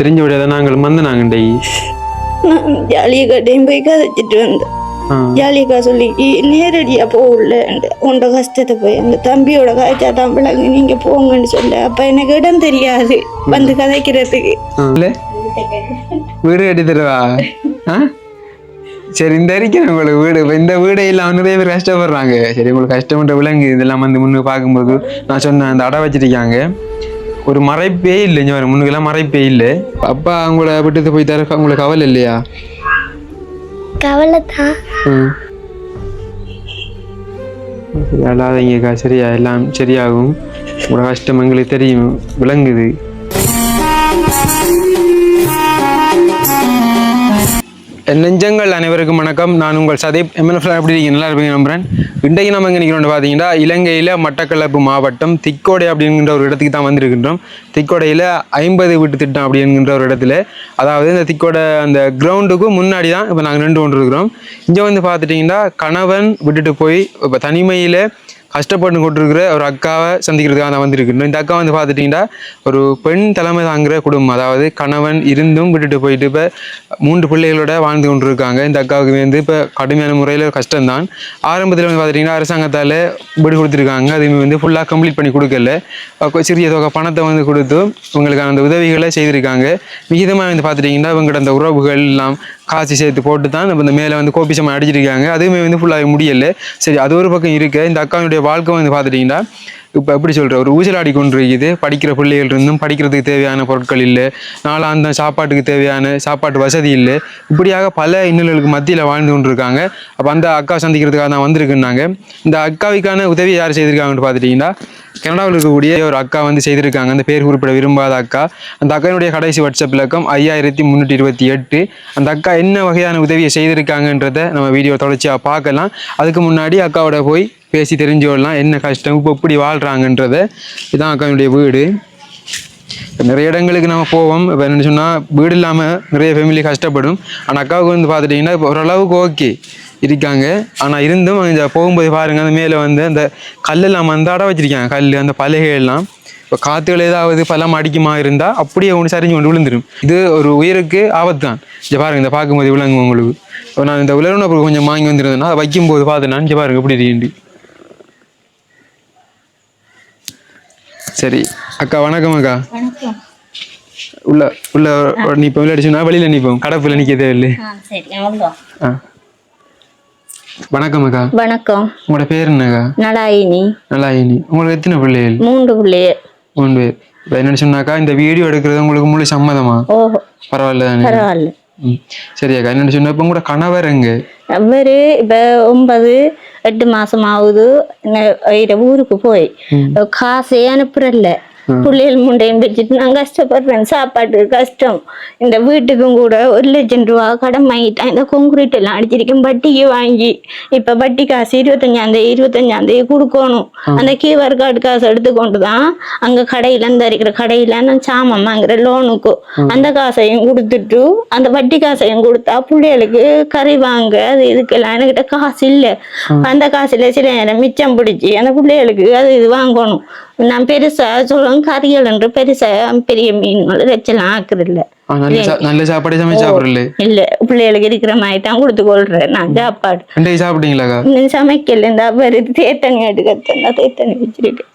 தெரிஞ்ச விட நாங்கள் வந்து நாங்கள் டெய் ஜாலியக்காட்டையும் போய் கதைச்சிட்டு வந்தேன். ஜாலியக்கா சொல்லி நேரடியா போகல உண்ட கஷ்டத்தை போய் அந்த தம்பியோட காய்ச்சா தான் பிள்ளைங்க நீங்க போங்கன்னு சொல்ல. அப்ப எனக்கு இடம் தெரியாது வந்து கதைக்கிறதுக்கு. வீடு கட்டி தருவா? சரி, இந்த இருக்கிற உங்களுக்கு வீடு இந்த வீடை இல்லாம நிறைய பேர் கஷ்டப்படுறாங்க. சரி, உங்களுக்கு கஷ்டப்பட்ட விலங்கு இதெல்லாம் வந்து முன்னு பார்க்கும்போது நான் சொன்னேன் அந்த அடை வச்சிருக்காங்க. ஒரு மறைப்பே இல்லை இங்க வர முன்னுக்கெல்லாம் மறைப்பே இல்லை. அப்பா அவங்கள விட்டு போய் தர உங்களுக்கு கவலை இல்லையா? கவலை தான். அழாதீங்கக்கா, சரியா எல்லாம் சரியாகும். உங்களோட கஷ்டம் எங்களுக்கு தெரியும், விளங்குது. நெஞ்சங்கள் அனைவருக்கும் வணக்கம். நான் உங்கள் சதீப். எம்எல்எஃப் எப்படி இருக்கீங்க? நல்லா இருப்பீங்க நம்புறேன். இன்றைக்கு நம்ம எங்கே நிற்கிறோம் பார்த்தீங்கன்னா, இலங்கையில் மட்டக்களப்பு மாவட்டம் திக்கோடை அப்படிங்கிற ஒரு இடத்துக்கு தான் வந்திருக்கின்றோம். திக்கோடையில் 50 வீட்டு திட்டம் அப்படிங்கிற ஒரு இடத்துல, அதாவது இந்த திக்கோடை அந்த கிரவுண்டுக்கும் முன்னாடி தான் இப்போ நாங்கள் நின்று கொண்டு இருக்கிறோம். இங்கே வந்து பார்த்துட்டிங்கன்னா கணவன் விட்டுட்டு போய் இப்போ தனிமையில் கஷ்டப்பட்டு கொண்டிருக்கிற ஒரு அக்காவை சந்திக்கிறதுக்காக தான் வந்திருக்கின்றோம். இந்த அக்கா வந்து பார்த்துட்டிங்கன்னா ஒரு பெண் தலைமை தாங்கிற குடும்பம், அதாவது கணவன் இருந்தும் விட்டுட்டு போயிட்டு இப்போ 3 பிள்ளைகளோட வாழ்ந்து கொண்டு இருக்காங்க. இந்த அக்காவுக்கு வந்து இப்போ கடுமையான முறையில் கஷ்டம்தான். ஆரம்பத்தில் வந்து பார்த்துட்டிங்கன்னா அரசாங்கத்தால் வீடு கொடுத்துருக்காங்க. அதுவுமே வந்து ஃபுல்லாக கம்ப்ளீட் பண்ணி கொடுக்கல. சிறிய தொகை பணத்தை வந்து கொடுத்து இவங்களுக்கான அந்த உதவிகளை செய்திருக்காங்க. விகிதமாக வந்து பார்த்துட்டிங்கன்னா இவங்களோட அந்த உறவுகள் எல்லாம் காசு சேர்த்து போட்டு தான் நம்ம இந்த மேலே வந்து கோபிசமாக அடிச்சிருக்காங்க. அதுவுமே வந்து ஃபுல்லாக முடியலை. சரி, அது ஒரு பக்கம் இருக்குது. இந்த அக்காவுடைய வாழ்க்கை வந்து பார்த்துட்டிங்கன்னா இப்போ எப்படி சொல்கிற ஒரு ஊசலாடி கொண்டு இருக்குது. படிக்கிற பிள்ளைகள் இருந்தும் படிக்கிறதுக்கு தேவையான பொருட்கள் இல்லை, நாளாந்த சாப்பாட்டுக்கு தேவையான சாப்பாட்டு வசதி இல்லை. இப்படியாக பல இன்னல்களுக்கு மத்தியில் வாழ்ந்து கொண்டு இருக்காங்க. அப்போ அந்த அக்கா சந்திக்கிறதுக்காக தான் வந்திருக்குன்னாங்க. இந்த அக்காவுக்கான உதவி யார் செய்திருக்காங்கன்னு பார்த்துட்டிங்கன்னா கனடாவில் இருக்கக்கூடிய ஒரு அக்கா வந்து செய்திருக்காங்க. அந்த பேர் குறிப்பிட விரும்பாத அக்கா. அந்த அக்கானுடைய கடைசி வாட்ஸ்அப் இலக்கம் 5328. அந்த அக்கா என்ன வகையான உதவியை செய்திருக்காங்கன்றதை நம்ம வீடியோ தொடர்ச்சியாக பார்க்கலாம். அதுக்கு முன்னாடி அக்காவோட போய் பேசி தெரிஞ்சுக்கொள்ளலாம் என்ன கஷ்டம், இப்போ எப்படி வாழ்கிறாங்கன்றதை. இதுதான் அக்காவுடைய வீடு. நிறைய இடங்களுக்கு நம்ம போவோம். இப்போ என்ன சொன்னால் வீடு இல்லாமல் நிறைய ஃபேமிலி கஷ்டப்படும். ஆனால் அக்காவுக்கு வந்து பார்த்துட்டிங்கன்னா இப்போ ஓரளவுக்கு ஓகே இருக்காங்க. ஆனால் இருந்தும் இந்த போகும்போது பாருங்கள் அந்த மேலே வந்து அந்த கல்லெல்லாம் வந்து அட வச்சிருக்காங்க. கல் அந்த பலகையெல்லாம் இப்போ காற்றுகள் ஏதாவது பலம் அடிக்குமா இருந்தால் அப்படியே ஒன்று சரிஞ்சு கொண்டு விழுந்துடும். இது ஒரு உயிருக்கு ஆபத்து தான். இங்கே பாருங்கள், இந்த பார்க்கும்போது விளங்கும் உங்களுக்கு. இப்போ நான் இந்த உலர்ணப்பு கொஞ்சம் வாங்கி வந்துருந்தேன்னா அதை வைக்கும்போது பார்த்தேன்னா இங்கே பாருங்கள் எப்படி இருக்கு. சரி அக்கா, வணக்கம் அக்கா. உள்ள உள்ள நிற்போம், இல்லாடிச்சுன்னா வெளியில் நிற்போம், கடப்பில் நிற்க தேவையில்லை. வணக்கம் அக்கா. வணக்கம். உங்களோட பேர் என்னக்கா? நலாயினி. நலாயினி. உங்களுக்கு எத்தனை பிள்ளைகள்? 3 பிள்ளைகள். 3 பேர். இப்போ என்னன்னு சொன்னாக்கா இந்த வீடியோ எடுக்கிறது உங்களுக்கு முழு சம்மதமா? பரவாயில்ல தானே? பரவாயில்ல. சரியாக்கா, என்னன்னு சொன்னா இப்போ உங்களோட கணவர் எங்க? அவரு இப்ப 9-8 மாசம் ஆகுது ஊருக்கு போய் காசே அனுப்புறல. பிள்ளைகள் முண்டையும் வச்சுட்டு நான் கஷ்டப்படுறேன். சாப்பாட்டு கஷ்டம். இந்த வீட்டுக்கும் கூட 1 லட்சம் ரூபா கடன் வாங்கிட்டேன். இந்த கொங்குரீட் எல்லாம் அடிச்சிருக்கேன் வட்டிக்கு வாங்கி. இப்ப வட்டி காசு 25 கொடுக்கணும். அந்த QR கார்டு காசு எடுத்துக்கொண்டு தான் அங்க கடையில இந்த இருக்கிற கடையில நான் சாமான் வாங்குற லோனுக்கு அந்த காசையும் கொடுத்துட்டு அந்த வட்டி காசையும் கொடுத்தா பிள்ளைகளுக்கு கறி வாங்க அது இதுக்கெல்லாம் என்கிட்ட காசு இல்லை. அந்த காசுல சில நேரம் மிச்சம் பிடிச்சி அந்த பிள்ளைகளுக்கு அது இது வாங்கணும். நான் பெருசா சொல்லுவேன் கறிகள் என்று பெருசா பெரிய மீன்கள் வச்செல்லாம் ஆக்குறதில்ல. நல்ல சாப்பாடு சமைச்சு சாப்பிடல இல்ல, பிள்ளைகளுக்கு இருக்கிற மாதிரி தான் கொடுத்து கொள்றேன் நான் சாப்பாடு. சாப்பிட்டீங்களா? சமைக்கல. இந்த தேத்தனி எடுக்கிறதா தேத்தனி வச்சிருக்கேன்.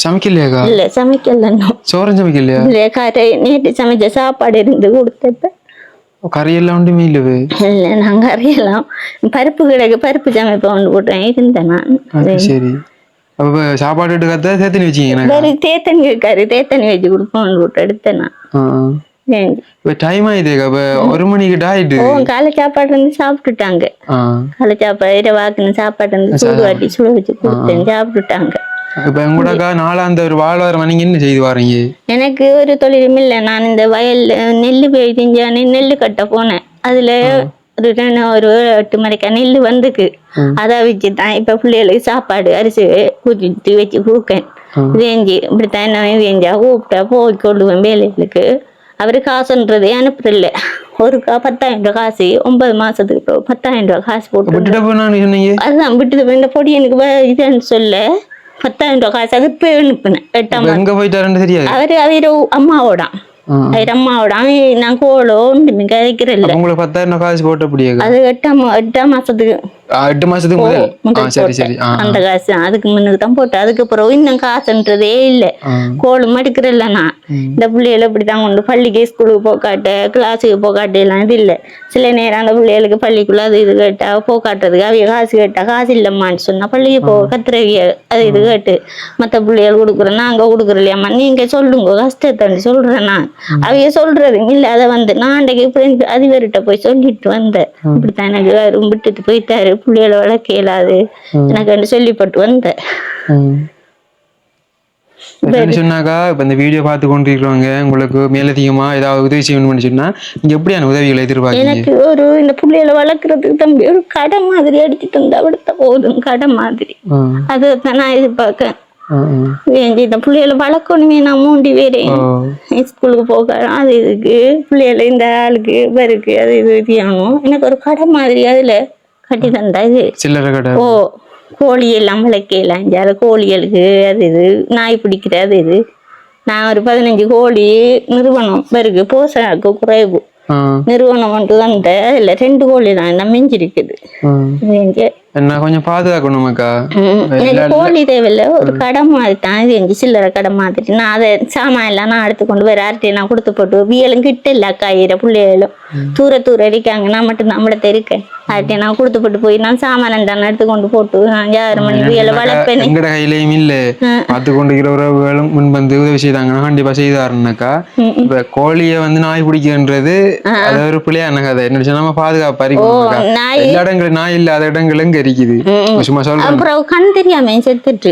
சமைக்கலையாக்கா? இல்ல சமைக்கல. சோறம் சமைக்கலையா? இல்ல, கரை நேற்று சமைச்ச சாப்பாடு இருந்து கொடுத்தப்ப கறியெல்லாம் ஒன்றுமே இல்லவே. இல்ல, நான் கறியெல்லாம் பருப்பு கிடக்கு பருப்பு சமைப்பேன் போட்டேன் இருந்தேன் நான். சரி, அப்ப சாப்பாடு எடுக்கிறத தேத்தனி வச்சுக்கீங்க? தேத்தனி இருக்காரு, தேத்தனி வச்சு கொடுப்போம் போட்டு எடுத்தேன் நான். டைம் ஆயிடுது. 1 மணிக்கிட்ட ஆயிட்டு. காலை சாப்பாடு வந்து சாப்பிட்டுட்டாங்க. காலை சாப்பாடு வாக்குன்னு சாப்பாடு வந்து சூடு வாட்டி சுட வச்சு கொடுத்தேன், சாப்பிட்டுட்டாங்க. இப்ப உங்களோட நாளாந்த ஒரு வாழ்வாரம் நீங்க என்ன செய்து வாரீங்க? எனக்கு ஒரு தொழிலும் இல்லை. நான் இந்த வயல்ல நெல்லு பெய்ஞ்சானே நெல்லு கட்ட போனேன். அதுல ஒரு 8 மணிக்கா நெல்லு வந்துக்கு. அதை வச்சுதான் இப்ப பிள்ளைகளுக்கு சாப்பாடு அரிசி ஊற்றி வச்சு கொடுக்கேன். வேஞ்சி இப்படித்தான் என்ன வேஞ்சா கூப்பிட்டா போய் கொள்ளுவேன் வேலைகளுக்கு. அவரு காசுன்றதே அனுப்புறல. ஒரு 10,000 ரூபாய் காசு 9 மாசத்துக்கு 10,000 ரூபாய் காசு போட்டு அதுதான் விட்டுட்டு இந்த பொடி எனக்கு இதுன்னு சொல்ல 10,000 ரூபாய் காசு அது போய் அனுப்புனேன். 8ஆம் அவரு அம்மாவோட அம்மாவோட நான் கோலோ ஒன்றுமே கதைக்கிறேன். உங்களுக்கு 10,000 காசு போட்டு அப்படியே அது 8 மாசத்துக்கு 8 மாசத்துக்கு முதல் சரி சரி அந்த காசு அதுக்கு முன்னுக்கு தான் போட்டு அதுக்கு பிறகு இன்னும் காசுன்றதே இல்ல. கோலும் எடுக்கிறல்ல நான் இந்த பிள்ளைகளை இப்படிதான் கொண்டு பள்ளிக்கு ஸ்கூலுக்கு போக்காட்ட கிளாஸுக்கு போக்காட்டு எல்லாம் இது இல்ல. சில நேரம் அந்த பிள்ளைகளுக்கு பள்ளிக்குள்ள அது இது கேட்டா போக்காட்டுறதுக்கு அவைய காசு கேட்டா காசு இல்லம்மான்னு சொன்னா பள்ளிக்கு போ கத்துறவிய அது இது கேட்டு மத்த பிள்ளைகள் கொடுக்குறேன்னா அங்க கொடுக்குறலையாம்மா நீங்க சொல்லுங்க கஷ்டத்தை சொல்றேன்னா அவைய சொல்றது இல்ல. அதை வந்து நான் அன்றைக்கு இப்படி அதிபர்கிட்ட போய் சொல்லிட்டு வந்தேன். இப்படித்தான் எனக்கு விட்டுட்டு போயிட்டாரு பிள்ளைகளை வளர்க்க இயலாது எனக்கு சொல்லிப்பட்டு வந்தேன். சொன்னாக்கா இப்ப இந்த வீடியோ பார்த்து கொண்டிருக்கிறவங்க உங்களுக்கு மேலதிகமா ஏதாவது உதவி செய்யணும்னு சொன்னா நீங்க எப்படியான உதவிகளை எதிர்பார்க்கீங்க? எனக்கு ஒரு இந்த பிள்ளைகளை வளர்க்கறதுக்கு தம்பி ஒரு கடை மாதிரி அடிச்சுட்டு இருந்தா விடுத்த போதும் கடை மாதிரி அதுதான் நான் எதிர்பார்க்கேன். இந்த பிள்ளைகளை வளர்க்கணுமே நான் மூண்டி வேறேன் ஸ்கூலுக்கு போக அது இதுக்கு பிள்ளைகளை இந்த ஆளுக்கு இவருக்கு அது இது செய்யணும். எனக்கு ஒரு கடை மாதிரி அதுல கட்டி தந்தா இது சில்லறை கடை. கோழி எல்லாம் வளர்க்கலாம் இஞ்சால கோழிகளுக்கு அது இது நாய் பிடிக்கிறது இது நான் ஒரு 15 கோழி நிறுவனம் இருக்கு போசாக்கு குறைவு நிறுவனம் வந்து வந்த அதுல 2 கோழி தான் என்ன மிஞ்சிருக்குது. என்ன கொஞ்சம் பாதுகாக்கணுமாக்கா கோழி தேவையில்ல ஒரு கடை மாதிரி தான் இது எங்க சில்லறை கடை மாதிரி நான் அதை சாமான் எல்லாம் நான் எடுத்து கொண்டு போய் யார்கிட்ட நான் கொடுத்து போட்டு வியலும் கிட்ட இல்ல காயிற பிள்ளைகளும் தூர இருக்காங்க நான் மட்டும் நம்மள இருக்கேன் யார்கிட்ட நான் கொடுத்து போட்டு போய் நான் சாமான் தானே எடுத்து கொண்டு போட்டு நான் 6 மணி வியலை வளர்ப்பேன். எங்கட கையிலயும் இல்ல பார்த்து கொண்டிருக்கிற உறவுகளும் முன் வந்து உதவி செய்தாங்கன்னா கண்டிப்பா செய்தாருன்னாக்கா இப்ப கோழிய வந்து நாய் பிடிக்கின்றது அது ஒரு பிள்ளையான கதை என்ன நம்ம பாதுகாப்பா இருக்கணும். எல்லா இடங்களும் நாய் இல்லாத இடங்களும் இருக்குது சும்மா சொல்றேன். அப்புறம் கண் தெரியாம செத்துட்டு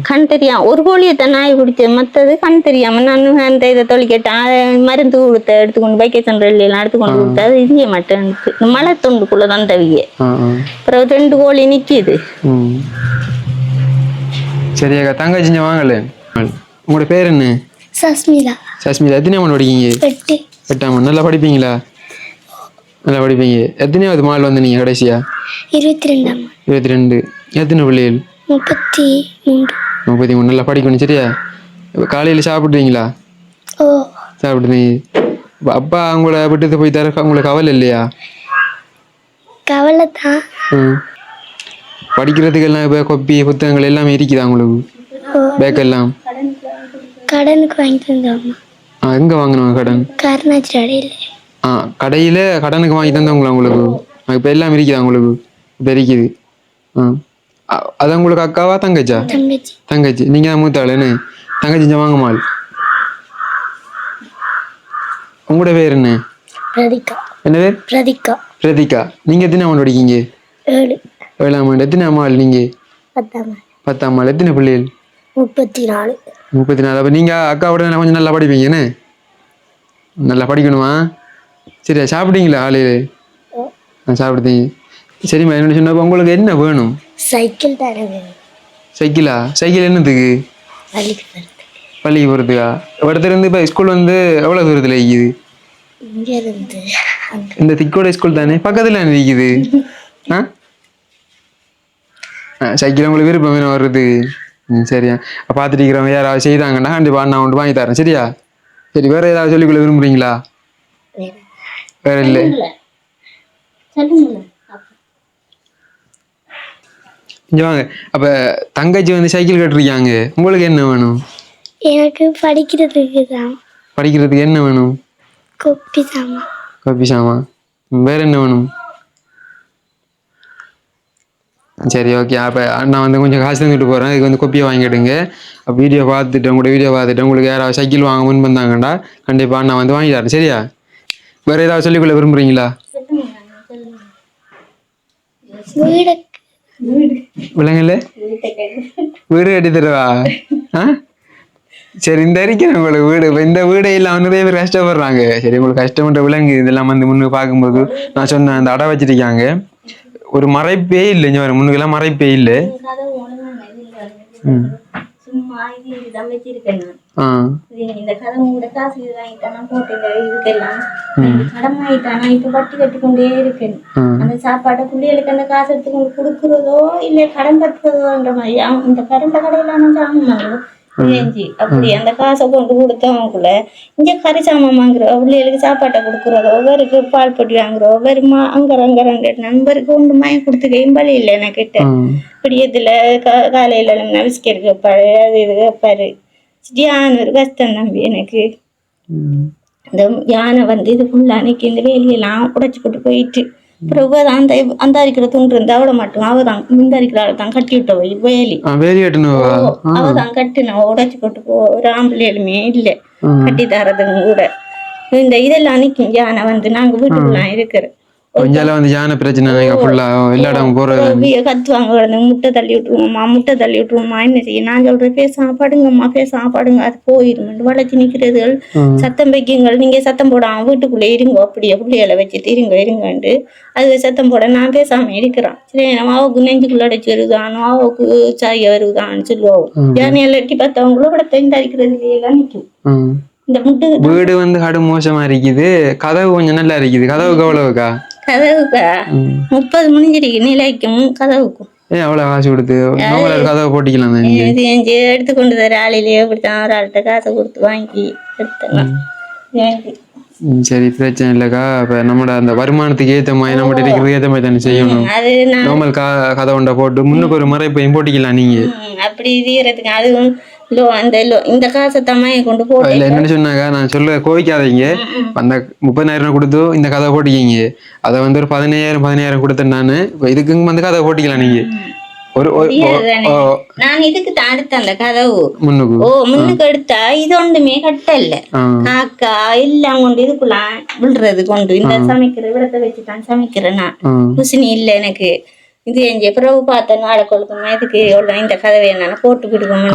கண் தெரியாம ஒரு கோழியத்தை நாய் பிடிச்சது மத்தது கண் தெரியாம நான் அந்த இதை தொழிற்கேட்டேன் மருந்து கொடுத்த எடுத்துக்கொண்டு பைக்கை சென்ட்ரல் எல்லாம் எடுத்துக்கொண்டு கொடுத்தா அது இந்திய மாட்டேன் மலை தொண்டுக்குள்ளதான் தவிய அப்புறம் 2 கோழி நிக்குது. சரியாக்கா தங்கச்சி வாங்கல உங்களோட பேர் என்ன? சஸ்மிதா. சஸ்மிதா எத்தனை ஆமாம் படிக்கீங்க? 8ஆம். நல்லா படிப்பீங்களா? நல்லா படிப்பீங்க. எத்தனையாவது மால் வந்து நீங்க கடைசியா? 22ஆம். 22. எத்தனை பிள்ளைகள்? 33. நல்லா படிக்கணும் சரியா? காலையில சாப்பிடுறீங்களா? சாப்பிடுறீங்க. அப்பா உங்களை விட்டு போய் தர உங்களுக்கு கவலை இல்லையா? கவலை தான். படிக்கிறதுக்கு எல்லாம் இப்ப கொப்பி புத்தகங்கள் எல்லாமே இருக்குதா உங்களுக்கு? பேக் எல்லாம் கடனுக்கு வாங்கி தந்தாங்க. எங்க வாங்கினாங்க கடன்? கருணாச்சி கடையில. கடையில கடனுக்கு வாங்கி தந்தவங்களா உங்களுக்கு? இப்ப எல்லாம் இருக்குதா உங்களுக்கு? இப்ப இருக்குது. அது உங்களுக்கு அக்காவா தங்கச்சா? தங்கச்சி. நீங்க தான் மூத்த ஆளுன்னு தங்கச்சி வாங்க மால். உங்களோட பேர் என்ன? என்ன பேர்? பிரதிகா. நீங்க எத்தனை ஆமால் படிக்கீங்க? 7ஆம் ஆண்டு. எத்தனை ஆமால் நீங்க? 10ஆம் ஆண்டு. எத்தனை பிள்ளைகள்? 34. அப்ப நீங்க அக்காவோட கொஞ்சம் நல்லா படிப்பீங்கன்னு நல்லா படிக்கணுமா? சரியா சாப்பிட்டீங்களா காலையில? சாப்பிடுதீங்க. சரிம்மா என்ன சொன்னப்ப உங்களுக்கு என்ன வேணும்? சைக்கிள் தானே வேணும். சைக்கிளா? சைக்கிள் என்னத்துக்கு? பள்ளிக்கு போறதுக்கா? இடத்துல இருந்து இப்ப ஸ்கூல் வந்து எவ்வளவு தூரத்துல இருக்குது? இந்த திக்கோட ஸ்கூல் தானே பக்கத்துல இருக்குது. சைக்கிள் உங்களுக்கு விருப்பம் வேணும் வர்றது? சரியா பார்த்துட்டு இருக்கிறவங்க யாராவது செய்தாங்கன்னா கண்டிப்பா நான் ஒன்று வாங்கி தரேன் சரியா? சரி வேற ஏதாவது சொல்லிக்கொள்ள விரும்புறீங்களா? வேற இல்லை. இங்க வாங்க. அப்ப தங்கச்சி வந்து சைக்கிள் கட்டிருக்காங்க உங்களுக்கு என்ன வேணும்? எனக்கு படிக்கிறதுக்கு தான். படிக்கிறதுக்கு என்ன வேணும்? கோப்பி சாமான். கோப்பி சாமான். வேற என்ன வேணும்? சரி ஓகே. அப்போ நான் வந்து கொஞ்சம் காசு தந்துட்டு போகிறேன். இதுக்கு வந்து கொப்பியை வாங்கிடுங்க. வீடியோ பார்த்துட்டு உங்களோட வீடியோ பார்த்துட்டு உங்களுக்கு யாராவது சைக்கிள் வாங்க முன் வந்தாங்கண்டா கண்டிப்பாக நான் வந்து வாங்கி தரேன் சரியா? வேறு ஏதாவது சொல்லிக்கொள்ள விரும்புகிறீங்களா? விலங்குல வீடு கட்டி தருவா? சரி இந்த இருக்கிறேன் உங்களுக்கு வீடு. இந்த வீடை எல்லாம் நிறைய பேர் கஷ்டப்படுறாங்க. சரி உங்களுக்கு கஷ்டப்பட்ட விலங்கு இதெல்லாம் வந்து முன்னு பார்க்கும்போது நான் சொன்னேன் அந்த அடை வச்சிருக்காங்க. ஒரு மறைப்பே இல்லை. இங்க வர முன்னுக்கெல்லாம் மறைப்பே இல்லை. இந்த கதை கூட காசு வாங்கிட்டானா போட்டு இதுக்கெல்லாம் கடன் வாங்கிட்டானா இப்ப வட்டி கட்டி கொண்டே இருக்கேன். அந்த சாப்பாட்டை பிள்ளைகளுக்கு அந்த காசு எடுத்து கொண்டு கொடுக்குறதோ இல்ல கடன் கட்டுறதோன்ற மாதிரி இந்த கரண்ட கடையிலான சாமான் அப்படி அந்த காசை கொண்டு கொடுத்தவங்களுக்குள்ள இங்க கறி சாமான் வாங்குறோம், பிள்ளைகளுக்கு சாப்பாட்டை கொடுக்குறதோ, ஒவ்வொருக்கு பால் பொட்டி வாங்குறோம், ஒவ்வொரு அங்கரங்க நண்பருக்கு ஒன்று மயம் கொடுத்துக்கையும் பழி இல்லை எனக்கிட்ட. இப்படி இதுல காலையில பிஸ்கெட் கேட்பாரு, அது இது கேட்பாரு. சரியான ஒரு கஷ்டம் தம்பி எனக்கு. இந்த யானை வந்து இது ஃபுல்லா அன்னைக்கு இந்த வேலியெல்லாம் உடைச்சு போட்டு போயிட்டு அப்புறம் அந்த அந்த அரிக்கிற துண்டு இருந்தா அவளை மட்டும் அவதான் இந்த அரிக்கிற ஆளை தான் கட்டி விட்ட போய் வேலி அவதான் கட்டின உடைச்சு போட்டு போ. ஒரு ஆம்பளையுமே இல்லை கட்டி தரதுங்க கூட. இந்த இதெல்லாம் அன்னைக்கு யானை வந்து நாங்க வீட்டுக்குலாம் இருக்கிறோம். யானை பிரச்சனை கத்துவாங்க, முட்டை தள்ளி விட்டுருவோம்மா என்ன செய்ய. நான் சொல்றேன் பேசாம பாடுங்க அது போயிரும் வளைச்சு நிக்கிறதுகள் சத்தம் வைக்குங்கள், நீங்க சத்தம் போடாம வீட்டுக்குள்ள இருங்க, அப்படியே பிள்ளைகளை வச்சுட்டு இருங்கண்டு அது சத்தம் போட நான் பேசாம இருக்கிறான். சரி அவக்கு நெஞ்சுக்குள்ள அடைச்சு வருதானோ, அவக்கு சாய வருதான்னு சொல்லுவோம். யானையெல்லாம் எட்டி பார்த்தவங்களோ கூட தெரிஞ்சாரிக்கிறது எல்லாம் நிக்கும். இந்த முட்டு வீடு வந்து கடு மோசமா இருக்குது, கதவு கொஞ்சம் நல்லா இருக்குது. கதவுக்கு எவ்வளவுக்கா? கதவுக்கா 30 முடிஞ்சிருக்கு நிலைக்கும் கதவுக்கும். எவ்வளவு காசு கொடுத்து கதவை போட்டிக்கலாம்? எடுத்துக்கொண்டு தர ஆளிலேயே இப்படித்தான் ஒரு ஆள்கிட்ட காசை கொடுத்து வாங்கி எடுத்தலாம். சரி பிரச்சனை இல்லக்கா. இப்ப நம்மட அந்த வருமானத்துக்கு ஏத்த மாதிரி நம்ம இருக்கிறது ஏத்த மாதிரி தானே செய்யணும். நார்மல் கதை ஒன்றை போட்டு முன்னுக்கு ஒரு மறைப்பையும் போட்டிக்கலாம் நீங்க. அப்படி இருக்கிறதுக்கு அதுவும் இந்த காசை தம்மையை கொண்டு போட்டு என்னன்னு சொன்னாங்க, நான் சொல்ல கோவிக்காதீங்க. அந்த 30,000 கொடுத்து இந்த கதை போட்டிக்கிங்க, அதை வந்து ஒரு 15,000 கொடுத்தேன் நானு. இதுக்கு வந்து கதை போட்டிக்கலாம் நீங்க. நான் இதுக்கு தான் எடுத்தேன் அந்த கதவு முன்னுக்கு எடுத்தா இது ஒன்றுமே கட்டல. காக்கா எல்லாம் கொண்டு இதுக்குள்ள விழுறது கொண்டு இந்த சமைக்கிற விடத்தை வச்சுதான் சமைக்கிறேன் நான். குசினி இல்லை எனக்கு. இது எங்க பிறகு பார்த்த நாளை கொழுக்கமா இதுக்கு எவ்வளவு இந்த கதவை என்னன்னா போட்டு விடுவோம்.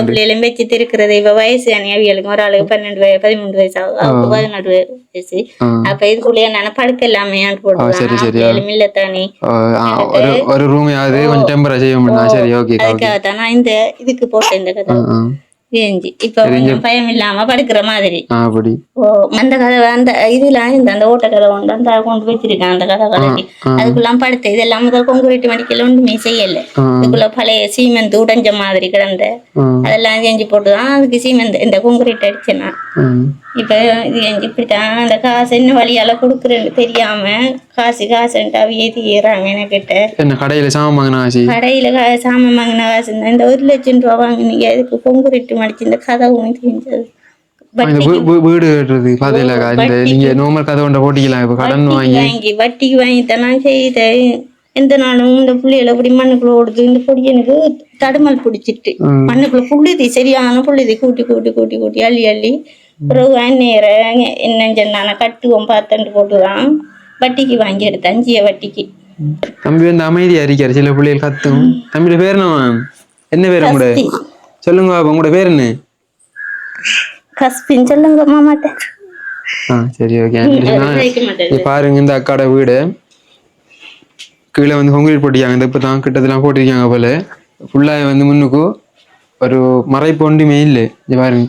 பிள்ளைகளும் வச்சுட்டு இருக்கிறது. இப்ப வயசு அவியலுக்கு ஒரு ஆளுக்கு 13 வயசு ஆகும், 14 வயசு. அப்ப இதுக்குள்ளே என்னன்னா படுக்க எல்லாமே போடுவோம் இல்லத்தானே. அதுக்காகத்தான் நான் இந்த இதுக்கு போட்டேன் இந்த கதை. இப்ப பயம் இல்லாம படுக்கிற மாதிரி அந்த கதை அந்த இதுல அந்த ஓட்ட கதை கொண்டு அந்த கொண்டு வச்சிருக்கேன். அந்த கதை கதைக்கு அதுக்குள்ளாம் படுத்த இதெல்லாம் முதல் கொங்குரீட்டு மடிக்கல ஒன்றுமே செய்யல. இதுக்குள்ள பழைய சீமெண்ட் உடைஞ்ச மாதிரி கிடந்த அதெல்லாம் செஞ்சு போட்டுதான் அதுக்கு சீமெண்ட் இந்த கொங்குரீட் அடிச்சேன்னா. இப்ப இது இப்படித்தான் அந்த காசு என்ன வழியால கொடுக்குறேன்னு தெரியாம காசுன்ட்டு ஏறாங்க எனக்கிட்ட. கடையில சாமான் வாங்கின காசு இந்த 1,00,000 ரூபா வாங்கினீங்க அதுக்கு கொங்குரீட்டு மடிச்சு இந்த கதவும் தெரிஞ்சது. வீடு கட்டுறது வட்டிக்கு வாங்கித்தான் நான் செய்தேன். எந்த நாளும் இந்த புள்ளியில இப்படி மண்ணுக்குள்ள ஓடுது. இந்த பொடி எனக்கு தடுமல் பிடிச்சிட்டு மண்ணுக்குள்ள புள்ளிதி சரியான புள்ளிதி கூட்டி அள்ளி பிறகு என்ன சொன்னா கட்டுவோம் பார்த்தண்டு போட்டுதான் வட்டிக்கு வாங்கி எடுத்தேன். 5 வட்டிக்கு. தம்பி வந்து அமைதியா இருக்காரு, சில பிள்ளைகள் கத்தும். தம்பியோட பேர் என்ன பேர் உங்களோட? சொல்லுங்க உங்களோட பேர் என்ன? கஸ்பின் சொல்லுங்க மாமாட்ட. சரி ஓகே. பாருங்க இந்த அக்காட வீடு கீழே வந்து கொங்கிரீட் போட்டிருக்காங்க. இந்த இப்பதான் கிட்டத்தெல்லாம் போட்டிருக்காங்க போல. ஃபுல்லா வந்து முன்னுக்கு ஒரு மறைப்பு ஒன்றுமே இல்லை. பாருங்க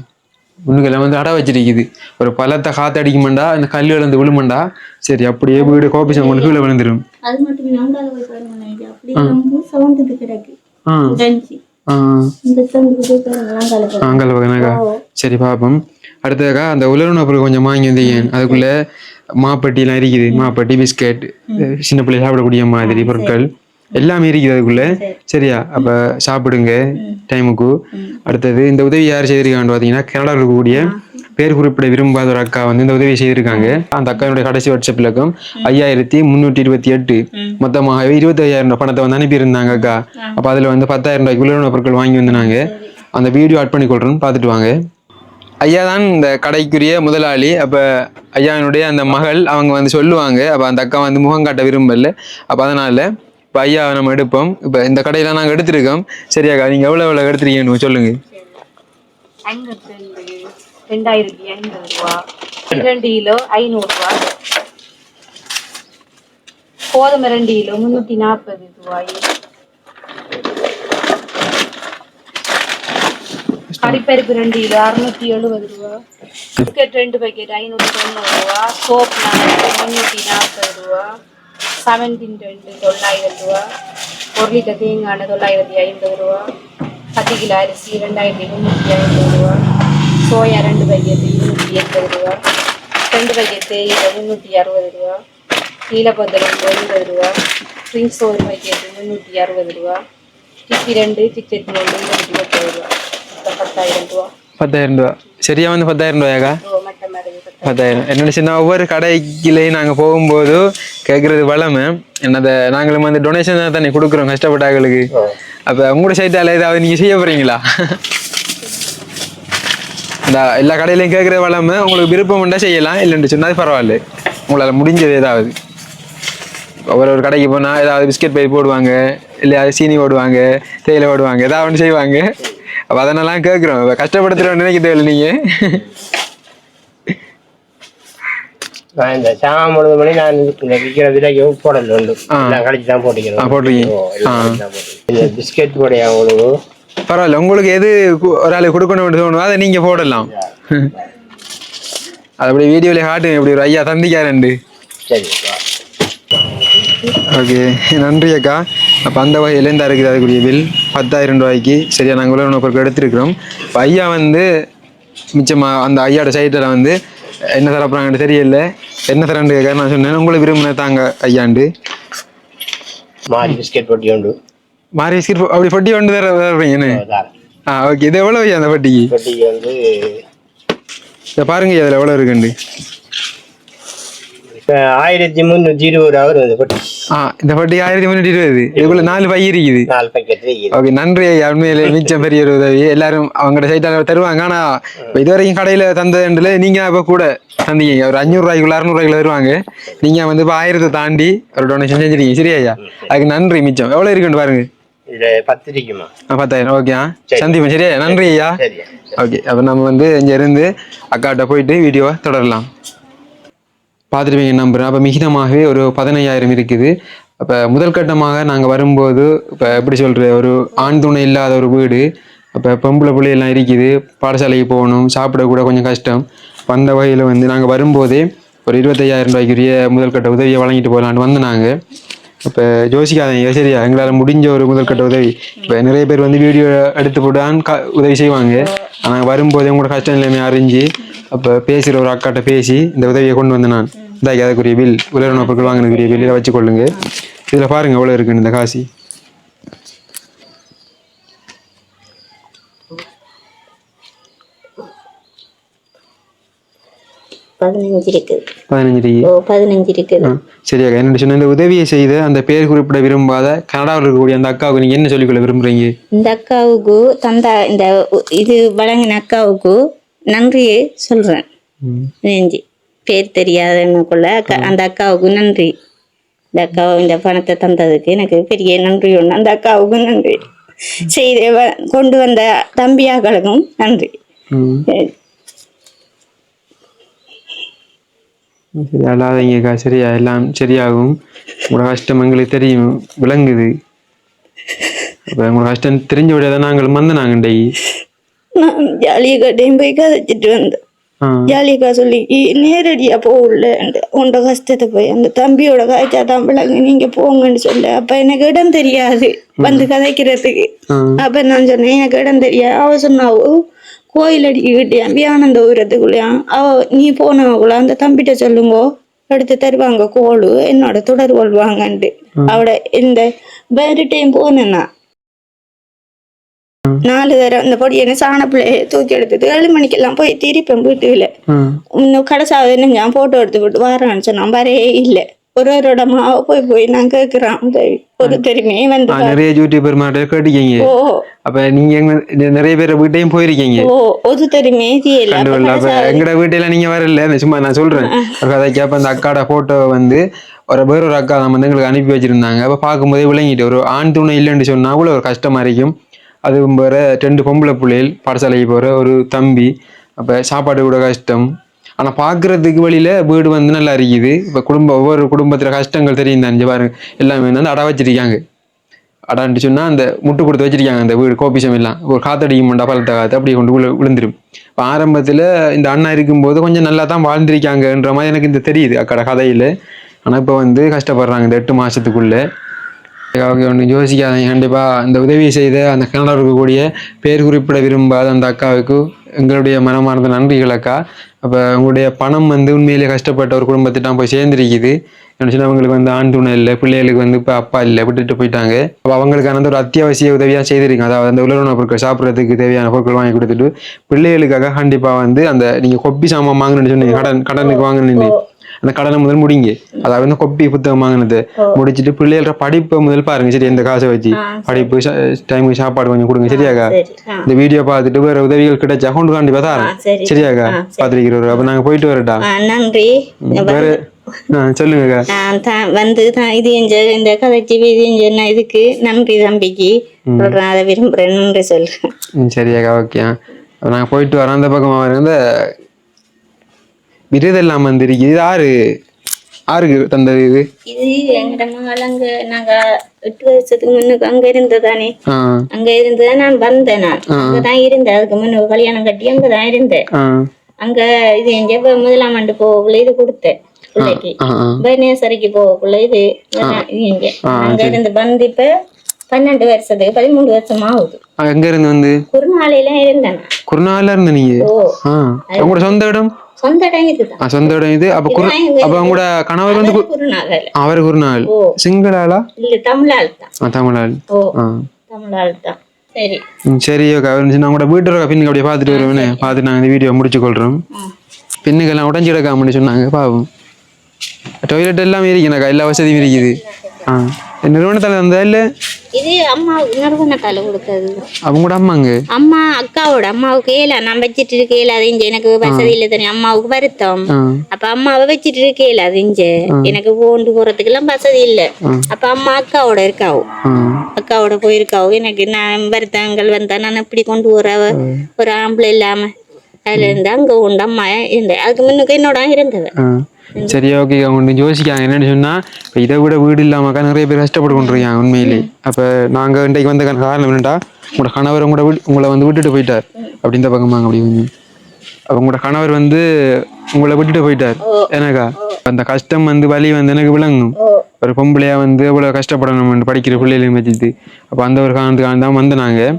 முன்னுக்கெல்லாம் வந்து அடை வச்சிருக்குது. ஒரு பழத்தை காத்து அடிக்குமாண்டா இந்த கல்லு இழந்து விழுமாண்டா. சரி அப்படியே வீடு கோபிசம் கொண்டு கீழே விழுந்துடும். சரி பாப்போம். அடுத்ததுக்கா அந்த உலர்ண பொருள் கொஞ்சம் வாங்கி வந்தீங்க. அதுக்குள்ள மாப்பட்டி எல்லாம் இருக்குது. மாப்பட்டி பிஸ்கட் சின்ன பிள்ளை சாப்பிடக்கூடிய மாதிரி பொருட்கள் எல்லாமே இருக்குது அதுக்குள்ள. சரியா? அப்ப சாப்பிடுங்க டைமுக்கு. அடுத்தது இந்த உதவி யார் செய்திருக்கான்னு பாத்தீங்கன்னா கனடாவில் இருக்கக்கூடிய பேர் குறிப்பிட விரும்பாத ஒரு அக்கா வந்து இந்த உதவி செய்திருக்காங்க. அந்த அக்காவுடைய கடைசி வாட்ஸ்அப் இலக்கம் 5328. மொத்தமாகவே 25,000 பணத்தை வந்து அனுப்பியிருந்தாங்க அக்கா. அப்ப அதுல வந்து 10,000 ரூபாய்க்கு உலர்ண பொருட்கள் வாங்கி வந்தாங்க. அந்த வீடியோ ஆட் பண்ணி கொள்றேன்னு பாத்துட்டு வாங்க. ஐயா தான் இந்த கடைக்குரிய முதலாளி. அப்ப ஐயானுடைய அந்த மகள் அவங்க வந்து சொல்லுவாங்க. அப்ப அந்த அக்கா வந்து முகம் காட்ட விரும்பல. அப்ப அதனால இப்போ ஐயா நம்ம எடுப்போம். இப்போ இந்த கடையில நாங்கள் எடுத்திருக்கோம். சரியாக்கா நீங்கள் எவ்வளோ எடுத்துருக்கீங்கன்னு சொல்லுங்க. 2,500 ரூபா, 2 கிலோ 500 ரூபா, கோதுமை 2 கிலோ 340 ரூபாய், கறிப்பருப்பு 2 கிலோ 670 ரூபா, பிஸ்கட் 2 பாக்கெட் 590 ரூபா, சோப் 340 ரூபா, சமன் பின் 2 900 ரூபா, 1 லிட்டர் தேங்காய் 950 ரூபா, 10 கிலோ அரிசி 2350 ரூபா, சோயா 2 பாக்கெட் 280 ரூபா, 2 பாக்கெட் தேயிலை 360 ரூபா, நீலப்பந்தலம் 70 ரூபா, ட்ரிங்க்ஸ் ஒரு பாக்கெட் 360 ரூபா, டிக்கி 2 டிக்கெட் 230 ரூபா, 10,000 ரூபா. 10,000 ரூபா. சரியா வந்து 10,000 ரூபாயாக்கா? மற்ற மாதிரி 10,000. என்னோட சின்ன ஒவ்வொரு கடைக்கிலையும் நாங்கள் போகும்போது கேட்குறது வளமை என்னதை நாங்களும் வந்து டொனேஷன் தான் தண்ணி கொடுக்குறோம் கஷ்டப்பட்டாங்களுக்கு. அப்போ உங்களோட சைட்டால் ஏதாவது நீங்கள் செய்ய போகிறீங்களா? இந்த எல்லா கடையிலையும் கேட்குற வளமை உங்களுக்கு விருப்பம் உண்டா செய்யலாம், இல்லைன்னு சொன்னால் பரவாயில்ல, உங்களால் முடிஞ்சது ஏதாவது. ஒரு கடைக்கு போனால் ஏதாவது பிஸ்கெட் பை போடுவாங்க, இல்லை சீனி போடுவாங்க, தேயிலை போடுவாங்க, ஏதாவது ஒன்று செய்வாங்க. அப்போ அதனெல்லாம் கேட்குறோம். கஷ்டப்படுத்துகிறோம் நினைக்க தேவையில்லை நீங்கள். நான் இந்த சாமான் முழுது மணி நான் இந்த விற்கிற விலைக்கு போடல உண்டு. நான் கழிச்சு தான் போட்டிக்கிறேன். போட்டிருக்கீங்க பிஸ்கெட் போடையா உங்களுக்கு? பரவாயில்ல, உங்களுக்கு எது ஒரு ஆளுக்கு கொடுக்கணும்னு தோணும் அதை நீங்கள் போடலாம். அது அப்படி வீடியோவில் காட்டுங்க, இப்படி ஒரு ஐயா தந்திக்காரண்டு. சரி, ஓகே, நன்றி அக்கா. அப்போ அந்த வகையில் இந்த இருக்குது அதுக்குரிய பில் 10,000 ரூபாய்க்கு. சரியா, நாங்கள் உள்ள பொருட்கள் எடுத்துருக்குறோம். இப்போ ஐயா வந்து மிச்சமாக அந்த ஐயாவோட சைட்டில் வந்து என்ன தரப்போறாங்கன்னு தெரியல, என்ன தரண்டு கேட்க நான் சொன்னேன். உங்களுக்கு விரும்பின தாங்க ஐயாண்டு மாறி பிஸ்கெட் பொட்டி உண்டு. மாறி பிஸ்கெட் அப்படி பொட்டி ஒன்று தர்றீங்கன்னு. ஓகே, இது எவ்வளோ ஐயா அந்த பொட்டிக்கு? பொட்டிக்கு வந்து இதை பாருங்க, அதில் எவ்வளோ இருக்குண்டு. 1320 ரூபா வரும் இந்த பொட்டி. இந்த பொட்டி 1320. இதுக்குள்ள 4 பை இருக்குது. 4 பாக்கெட் இருக்குது. ஓகே, நன்றி ஐயா. உண்மையிலே மிச்சம் பெரிய ஒரு உதவி. எல்லாரும் அவங்களோட சைட்டால தருவாங்க. ஆனா இது வரைக்கும் கடையில தந்ததுல நீங்க இப்ப கூட தந்தீங்க. ஒரு 500 ரூபாய்க்குள்ள 600 ரூபாய்க்குள்ள தருவாங்க. நீங்க வந்து இப்ப 1000 தாண்டி ஒரு டொனேஷன் செஞ்சிருக்கீங்க. சரியா ஐயா, அதுக்கு நன்றி. மிச்சம் எவ்வளவு இருக்குன்னு பாருங்க. இதுல 10 இருக்குமா? 10,000. ஓகே, சந்திப்போம். சரியா, நன்றி ஐயா. ஓகே, அப்ப நம்ம வந்து இங்க இருந்து அக்காட்ட போயிட்டு வீடியோவை தொடரலாம். பார்த்துருவீங்க நம்புறேன். அப்போ மிகிதமாகவே ஒரு 15,000 இருக்குது. அப்போ முதல் கட்டமாக நாங்கள் வரும்போது இப்போ எப்படி சொல்கிற ஒரு ஆண் துணை இல்லாத ஒரு வீடு. அப்போ பொம்பளை பிள்ளையெல்லாம் இருக்குது, பாடசாலைக்கு போகணும், சாப்பிட கூட கொஞ்சம் கஷ்டம். அந்த வகையில் வந்து நாங்கள் வரும்போதே ஒரு 25,000 ரூபாய்க்குரிய முதல் கட்ட உதவியை வழங்கிட்டு போகலான்னு வந்து நாங்கள் இப்போ யோசிக்காதீங்க. சரியா, எங்களால் முடிஞ்ச ஒரு முதல் கட்ட உதவி. இப்போ நிறைய பேர் வந்து வீடியோ எடுத்து போட்டான் உதவி செய்வாங்க. ஆனால் வரும்போதே உங்களோட கஷ்டம் எல்லாமே அறிஞ்சு அப்போ பேசுகிற ஒரு அக்காட்ட பேசி இந்த உதவியை கொண்டு வந்தேன் நான். இதாக்கி அதுக்குரிய பில், உலக பொருட்கள் வாங்கினதுக்குரிய பில் இதை வச்சுக்கொள்ளுங்க. இதில் பாருங்கள் எவ்வளோ இருக்குன்னு இந்த காசி. இருக்குது. 15 இருக்குது. சரியா, என்ன சொன்ன இந்த உதவியை செய்த அந்த பேர் குறிப்பிட விரும்பாத கனடாவில் இருக்கக்கூடிய அந்த அக்காவுக்கு நீங்க என்ன சொல்லிக்கொள்ள விரும்புறீங்க? இந்த அக்காவுக்கு இந்த இது வழங்கின அக்காவுக்கு நன்றியை சொல்றேன். நெஞ்சு பேர் தெரியாதன்னுக்குள்ள அந்த அக்காவுக்கு நன்றி. இந்த அக்காவை இந்த பணத்தை தந்ததுக்கு எனக்கு பெரிய நன்றி ஒன்று. அந்த அக்காவுக்கு நன்றி. செய்த கொண்டு வந்த தம்பியாக்களுக்கும் நன்றி. சரி, அல்லாதீங்கக்கா. சரியா, எல்லாம் சரியாகும். உங்களோட கஷ்டம் எங்களுக்கு தெரியும், விளங்குது. அப்போ உங்களோட கஷ்டம் தெரிஞ்ச விட தான் நாங்கள் நாங்கள் இன்றைக்கு நான் ஜாலியக்காட்டையும் போய் கதைச்சிட்டு வந்தேன். ஜாலியக்கா சொல்லி நேரடியா போகல, உண்ட கஷ்டத்தை போய் அந்த தம்பியோட காய்ச்சா தான் விளங்கு, நீங்க போங்கன்னு சொல்ல. அப்ப எனக்கு இடம் தெரியாது வந்து கதைக்கிறதுக்கு. அப்ப நான் சொன்னேன் எனக்கு இடம் தெரியாது. அவ சொன்னாவோ கோயில் அடிக்கிட்டேன் வியானந்த ஊரத்துக்குள்ளையான். நீ போனவங்கள அந்த தம்பிட்ட சொல்லுங்கோ, எடுத்து தருவாங்க கோழு, என்னோட தொடர் கொள்வாங்கன்ட்டு. அவட இந்த வேறுட்டையும் போனேன்னா 4 தடவை இந்த பொடியை சாண பிள்ளைய தூக்கி எடுத்தது 7 மணிக்கெல்லாம் போய் திருப்பேன் வீட்டுல. இன்னும் கடைசாவது நான் போட்டோ எடுத்து போட்டு வாரான்னு சொன்னான். வரவே இல்லை. ஒரு இடமா போய் நான் கேட்கிறேன். ஒரு தெரியுமே வந்து நிறைய யூடியூபர் மாதிரி கேட்டீங்க. அப்ப நீங்க நிறைய பேர் வீட்டையும் போயிருக்கீங்க. ஒரு தெரியுமே எங்கட வீட்டையில நீங்க வரல, சும்மா நான் சொல்றேன். கதைக்கு அப்ப அந்த அக்காட போட்டோ வந்து வேறொரு அக்கா நம்ம வந்து எங்களுக்கு அனுப்பி வச்சிருந்தாங்க. அப்ப பார்க்கும்போதே விளங்கிட்டு ஒரு ஆண் துணை இல்லைன்னு சொன்னா அவ்வளோ ஒரு கஷ்டமா இருக்கும். அது வேற 2 பொம்பளை பிள்ளைகள் பாடசாலைக்கு போற ஒரு தம்பி. அப்ப சாப்பாடு கூட கஷ்டம். ஆனால் பார்க்குறதுக்கு வழியில் வீடு வந்து நல்லா இருக்குது. இப்போ ஒவ்வொரு குடும்பத்தில் கஷ்டங்கள் தெரியும் தான். பாருங்க, எல்லாமே வந்து அடை வச்சிருக்காங்க. அடான்ட்டு சொன்னால் அந்த முட்டு கொடுத்து வச்சிருக்காங்க. அந்த வீடு கோபிசம் எல்லாம் ஒரு காத்தடிக்க மாட்டா, பழத்த காற்று அப்படியே கொண்டு விழுந்துடும். இப்போ ஆரம்பத்தில் இந்த அண்ணா இருக்கும்போது கொஞ்சம் நல்லா தான் வாழ்ந்திருக்காங்கன்ற மாதிரி எனக்கு இந்த தெரியுது அக்கடை கதையில். ஆனால் இப்போ வந்து கஷ்டப்படுறாங்க இந்த 8 மாதத்துக்குள்ளே. ஓகே ஒன்று யோசிக்காதீங்க. கண்டிப்பாக அந்த உதவி செய்த அந்த கனடா இருக்கக்கூடிய பேர் குறிப்பிட விரும்பாத அந்த அக்காவுக்கு எங்களுடைய மனமார்ந்த நன்றிகள் அக்கா. அப்போ உங்களுடைய பணம் வந்து உண்மையிலே கஷ்டப்பட்ட ஒரு குடும்பத்திட்ட போய் சேர்ந்துருக்குது. என்ன அவங்களுக்கு வந்து ஆண் துணை இல்லை, பிள்ளைகளுக்கு வந்து இப்போ அப்பா இல்லை, விட்டுட்டு போயிட்டாங்க. அப்போ அவங்களுக்கான ஒரு அத்தியாவசிய உதவியாக செய்திருக்கீங்க. அதாவது அந்த உலக பொருட்கள் சாப்பிட்றதுக்கு தேவையான பொருட்கள் வாங்கி கொடுத்துட்டு பிள்ளைகளுக்காக கண்டிப்பாக வந்து அந்த நீங்கள் கொப்பி சாமான் வாங்கணும்னு சொன்னீங்க, கடனுக்கு வாங்கணுன்னு அந்த கடனை முதல் முடிங்க. அதாவது வந்து கொப்பி புத்தகம் வாங்கினது முடிச்சுட்டு பிள்ளைகள படிப்பை முதல் பாருங்க. சரி, இந்த காசை வச்சு படிப்பு டைமுக்கு சாப்பாடு கொஞ்சம் கொடுங்க. சரியாக்கா? இந்த வீடியோ பார்த்துட்டு வேற உதவிகள் கிடைச்சா கொண்டு கண்டிப்பா தான். சரியாக்கா? பாத்திருக்கிறோம். அப்ப நாங்க போயிட்டு வரட்டா? நன்றி. வேற சொல்லுங்கக்கா. வந்து இது இந்த கதைக்கு இது இதுக்கு நன்றி தம்பிக்கு சொல்றேன். அதை விரும்புறேன். நன்றி சொல்றேன். சரியாக்கா? ஓகே. நாங்க போயிட்டு வரோம். அந்த பக்கமா இருந்த விருதெல்லாம் வந்திருக்கு. இது ஆருக்கு தந்தது? இது எங்கிட்ட மகள் அங்க நாங்க 8 வருஷத்துக்கு முன்னுக்கு அங்க இருந்ததானே, அங்க இருந்துதான் நான் வந்தேன். நான் அங்கதான் இருந்தேன். அதுக்கு முன்னுக்கு கல்யாணம் கட்டி அங்கதான் இருந்தேன். அங்க இது எங்க முதலாம் ஆண்டு போகக்குள்ள இது கொடுத்தேன் பிள்ளைக்கு. நேசரிக்கு போகக்குள்ள இது இங்க அங்க இருந்து வந்து இப்ப 12 வருஷத்துக்கு 13 வருஷம் ஆகுது. எங்க இருந்து வந்து? குருநாளையில இருந்தேன். குருநாளையில இருந்த நீங்க? உங்களோட சொந்த இடம்? சொந்த இடம் இதுதான். சொந்த இடம் இது. அப்ப உங்களோட கணவர் வந்து அவர் குருநாள் சிங்களாளா இல்ல தமிழாள் தான்? தமிழாள். தமிழாள் தான். சரி சரி. நான் கூட வீட்டு பின்னுக்கு அப்படியே பார்த்துட்டு வருவேன்னு பார்த்துட்டு நாங்கள் இந்த வீடியோ முடிச்சு கொள்றோம். பின்னுக்கெல்லாம் உடஞ்சி கிடக்காமன்னு சொன்னாங்க. பாவம் டாய்லெட் எல்லாம் இருக்குனாக்கா, எல்லா வசதியும் இருக்குது. நிறுவனத்தால வந்தா இல்ல? இது அம்மா நிறுவனத்தால கொடுத்தது. அவங்களோட அம்மாங்க? அம்மா அக்காவோட அம்மாவுக்கு ஏல நான் வச்சிட்டு இருக்கேன். அது இங்க எனக்கு வசதி இல்ல தானே, அம்மாவுக்கு வருத்தம். அப்ப அம்மாவை வச்சிட்டு இருக்கேன். அது இங்க எனக்கு போண்டு போறதுக்கு எல்லாம் வசதி இல்ல. அப்ப அம்மா அக்காவோட இருக்காவோ, அக்காவோட போயிருக்காவோ. எனக்கு நான் வருத்தங்கள் வந்தா நான் எப்படி கொண்டு போற ஒரு ஆம்பளை இல்லாம அதுல இருந்து அங்க உண்டு அம்மா இருந்தேன். அதுக்கு முன்னுக்கு என்னோட இருந்தவன். சரி, ஓகே. அவங்க யோசிக்காங்க என்னன்னு சொன்னா, இப்போ இதை விட வீடு இல்லாமக்கா நிறைய பேர் கஷ்டப்பட்டு கொண்டிருக்காங்க உண்மையிலே. அப்போ நாங்கள் இன்றைக்கு வந்த காரணம் என்னட்டா, உங்களோட கணவர் உங்களை வந்து விட்டுட்டு போயிட்டார். அப்படி இந்த பக்கமாங்க அப்படி கொஞ்சம். அப்போ உங்களோட கணவர் வந்து உங்களை விட்டுட்டு போயிட்டார். எனக்கா அந்த கஷ்டம் வந்து வலி வந்து எனக்கு விளங்கும். ஒரு பொம்பளையா வந்து எவ்வளோ கஷ்டப்படணும் படிக்கிற பிள்ளைகளையும் வச்சுட்டு. அப்போ அந்த ஒரு காரணத்துக்காக தான் வந்து நாங்கள்.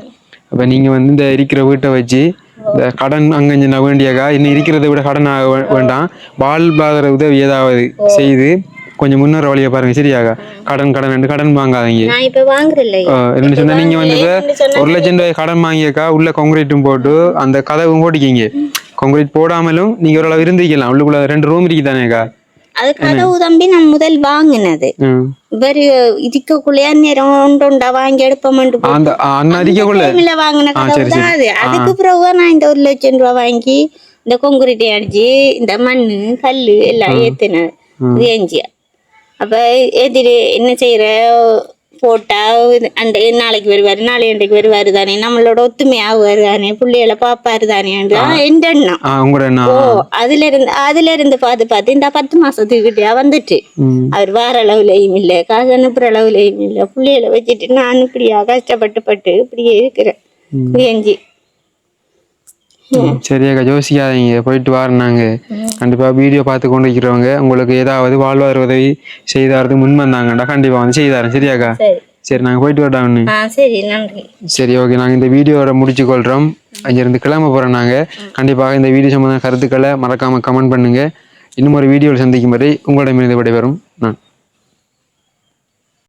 அப்போ நீங்கள் வந்து இந்த இருக்கிற வீட்டை வச்சு இந்த கடன் அங்கே வேண்டியக்கா, இன்னும் இருக்கிறத விட கடன் ஆக வேண்டாம், வாழ்வாதார உதவி ஏதாவது செய்து கொஞ்சம் முன்னேற வழியை பாருங்க. சரியாக? கடன் வாங்காதீங்க. என்ன சொன்னா, நீங்க வந்து 1 லட்சம் ரூபாய் கடன் வாங்கியக்கா உள்ள கான்கிரீட்டும் போட்டு அந்த கதவும் போட்டிக்கிங்க. கான்கிரீட் போடாமலும் நீங்க ஓரளவு இருந்திக்கலாம். உள்ளுக்குள்ள 2 ரூம் இருக்குதானேக்கா? அது கதவு தம்பி நான் முதல் வாங்கினது. இவரு இதுக்குள்ளே நேரம் ஒன்றா வாங்கி எடுப்போம்னு வாங்கின கதவு தான் அது. அதுக்கு பிறகு நான் இந்த 1 லட்சம் ரூபாய் வாங்கி இந்த கொங்குரிட்டை அடிச்சு இந்த மண்ணு கல்லு எல்லாம் ஏத்தினேன். ஏஞ்சி அப்ப ஏத்திட்டு என்ன செய்யற போட்டா அந்த நாளைக்கு வருவாரு, நாளைக்கு வருவாரு தானே, நம்மளோட ஒத்துமையாகுவாரு தானே, பிள்ளைகளை பாப்பாரு தானே எந்த எண்ணம். அதுல இருந்து பார்த்து இந்த 10 மாசத்துக்கிட்டே வந்துட்டு அவர் வார அளவுலையும் இல்ல, காசு அனுப்புற அளவுலையும் இல்ல, பிள்ளைகளை வச்சுட்டு நான் இப்படியா கஷ்டப்பட்டு இப்படியே இருக்கிறேன் ஏஞ்சி. சரியாக்கா, யோசிக்காதீங்க. போயிட்டு வரனாங்க. கண்டிப்பா வீடியோ பார்த்து கொண்டு இருக்கிறவங்க உங்களுக்கு ஏதாவது வாழ்வாதார உதவி செய்தாரு முன் வந்தாங்கடா, கண்டிப்பா வந்து செய்தாரு. சரியாக்கா? சரி, நாங்க போயிட்டு வரட்டோம். சரி, ஓகே. நாங்க இந்த வீடியோட முடிச்சு கொள்றோம். அங்கிருந்து கிளம்ப போறோம். நாங்க கண்டிப்பாக இந்த வீடியோ சம்பந்தமான கருத்துக்களை மறக்காம கமெண்ட் பண்ணுங்க. இன்னும் ஒரு வீடியோவில் சந்திக்கும் வரை உங்களிடமிருந்து விடைபெறும் நான்.